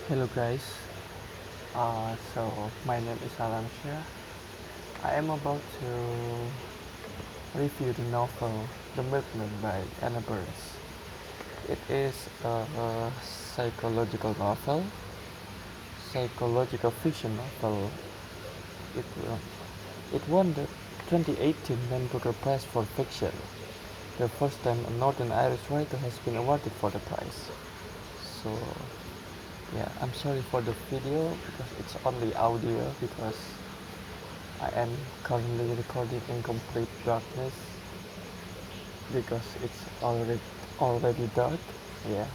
Hello guys, my name is Alan Shah. I am about to review the novel The Milkman by Anna Burns. It is a psychological fiction novel. It, uh, it won the 2018 Man Booker Prize for Fiction, the first time a Northern Irish writer has been awarded for the prize. So yeah, I'm sorry for the video because it's only audio because I am currently recording in complete darkness because it's already dark. Yeah.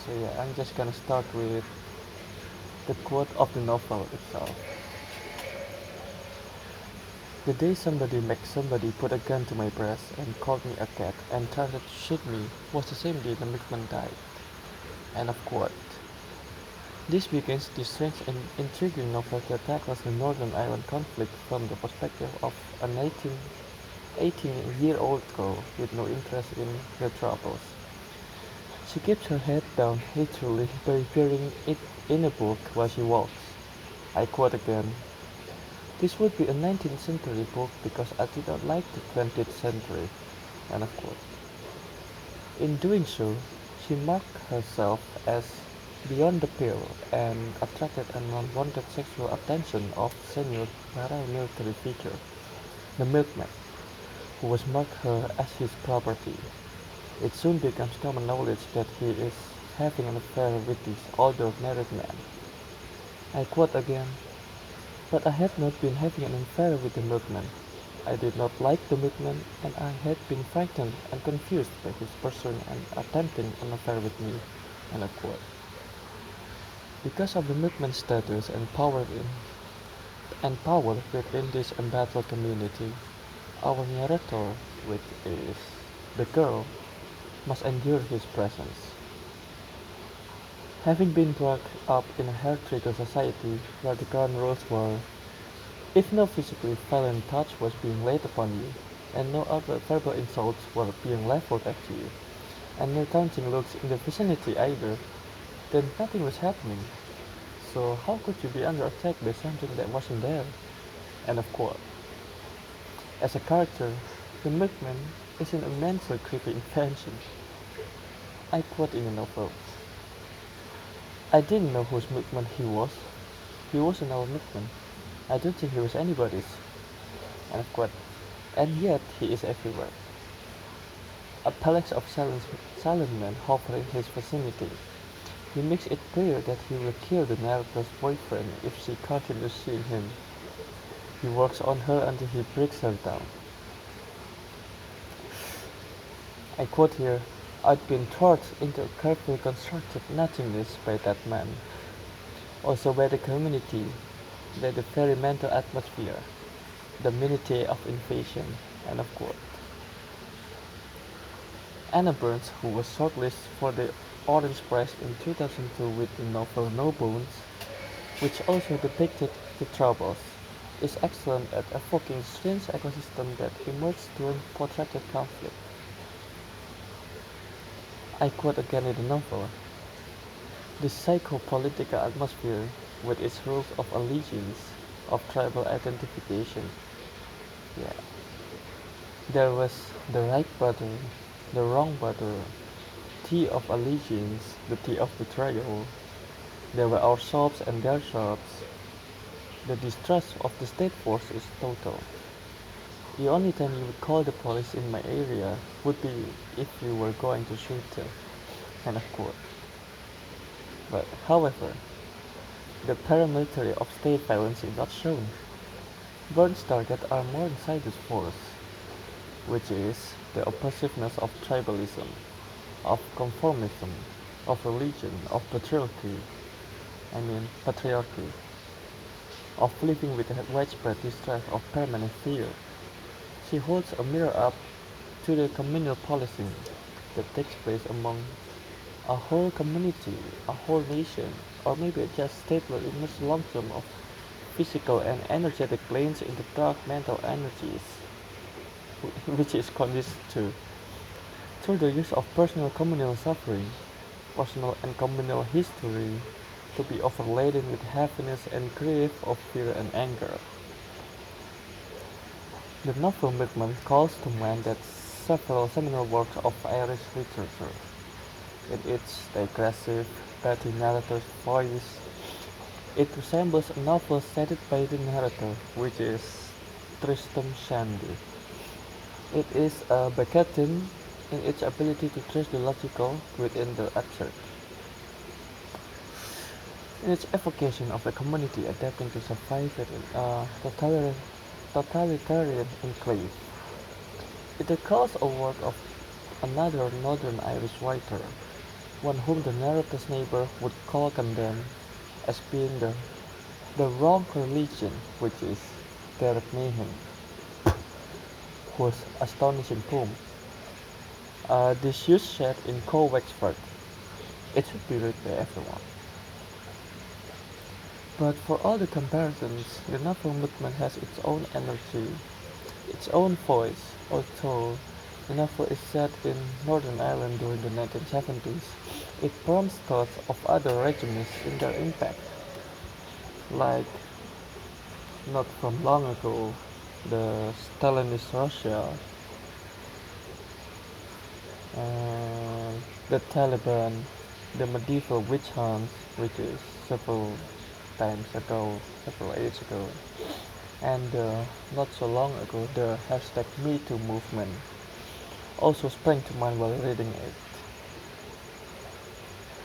So yeah, I'm just gonna start with the quote of the novel itself. The day somebody makes somebody put a gun to my breast and called me a cat and tried to shoot me was the same day the Milkman died. End of quote. This begins the strange and intriguing novel that tackles the Northern Ireland conflict from the perspective of an 18-year-old girl with no interest in her troubles. She keeps her head down literally by burying it in a book while she walks. I quote again, "This would be a 19th century book because I do not like the 20th century." End of quote. In doing so, she marked herself as beyond the pale and attracted an unwanted sexual attention of senior paramilitary figure, the milkman, who was marked her as his property. It soon becomes common knowledge that he is having an affair with this older married man. I quote again, "But I had not been having an affair with the milkman. I did not like the milkman, and I had been frightened and confused by his pursuing and attempting an affair with me." End of quote. Because of the milkman's status and power within this embattled community, our narrator, which is the girl, must endure his presence. Having been brought up in a hair-trigger society where the ground rules were, if no physically violent touch was being laid upon you, and no other verbal insults were being leveled at you, and no taunting looks in the vicinity either, then nothing was happening. So how could you be under attack by something that wasn't there? End of quote. As a character, the milkman is an immensely creepy invention. I quote in the novel, "I didn't know whose milkman he was. He wasn't our milkman. I don't think he was anybody's." End of quote. And yet he is everywhere. A palace of silent men hovering in his vicinity. He makes it clear that he will kill the narrator's boyfriend if she continues seeing him. He works on her until he breaks her down. I quote here, "I'd been thrust into a carefully constructed nothingness by that man. Also by the community, by the very mental atmosphere, the minutiae of invasion." End of quote. Anna Burns, who was shortlisted for the Orange Prize in 2002 with the novel No Bones, which also depicted the Troubles, is excellent at evoking strange ecosystem that emerged during protracted conflict. I quote again in the novel, "The psychopolitical atmosphere, with its rules of allegiance, of tribal identification." Yeah. There was the right brother, the wrong brother, tea of allegiance, the tea of betrayal. There were our shops and their shops. The distrust of the state force is total. The only time you would call the police in my area would be if you were going to shoot them. End of quote. But however, the paramilitary of state violence is not shown. Burns' targets are more insidious force, which is the oppressiveness of tribalism, of conformism, of religion, of patriarchy, of living with a widespread distress of permanent fear. She holds a mirror up to the communal policing that takes place among a whole community, a whole nation, or maybe just stapler in much long term of physical and energetic lanes in the dark mental energies, which is conducive to through the use of personal communal suffering, personal and communal history, to be overladen with heaviness and grief of fear and anger. The novel Milkman calls to mind that several seminal works of Irish literature. In its digressive, petty narrator's voice, it resembles a novel cited by the narrator, which is Tristram Shandy. It is a Beckettian in its ability to trace the logical within the absurd, in its evocation of a community adapting to survive within a totalitarian enclave. It recalls a work of another Northern Irish writer, one whom the narrator's neighbor would call condemn as being the wrong religion, which is Derek Meehan, whose astonishing poem, Disused Shed in Co Wexford. It should be read by everyone. But for all the comparisons, the novel movement has its own energy, its own voice. Although the novel is set in Northern Ireland during the 1970s, it prompts thoughts of other regimes in their impact, like not from long ago, the Stalinist Russia, and the Taliban, the medieval witch hunts, which is several times ago, several ages ago, and not so long ago, the hashtag #MeToo movement also sprang to mind while reading it.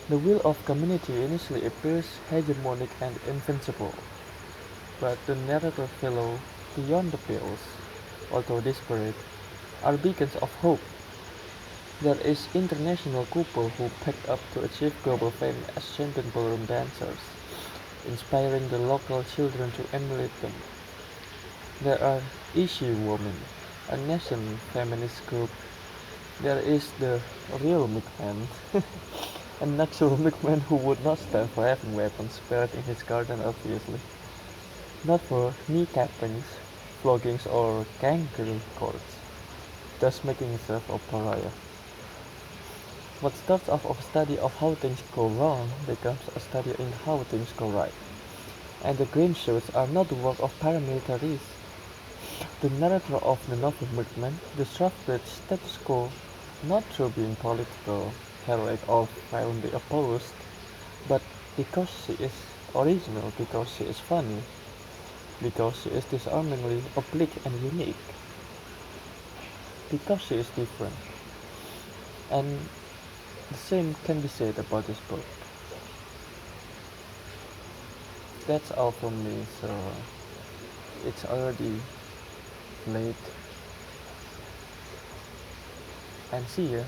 The will of community initially appears hegemonic and invincible, but the narrator fellow beyond the pales, although disparate, are beacons of hope. There is international couple who packed up to achieve global fame as champion ballroom dancers, inspiring the local children to emulate them. There are Issue Women, a national feminist group. There is the real McMahon, an actual McMahon who would not stand for having weapons spared in his garden obviously. Not for kneecappings, floggings or kangaroo courts, thus making himself a pariah. What starts off as a study of how things go wrong becomes a study in how things go right. And the green shoots are not the work of paramilitaries. The narrator of the novel movement disrupted status quo not through being political, heroic or violently opposed, but because she is original, because she is funny, because she is disarmingly oblique and unique, because she is different. And the same can be said about this book. That's all from me, so it's already late. And see ya.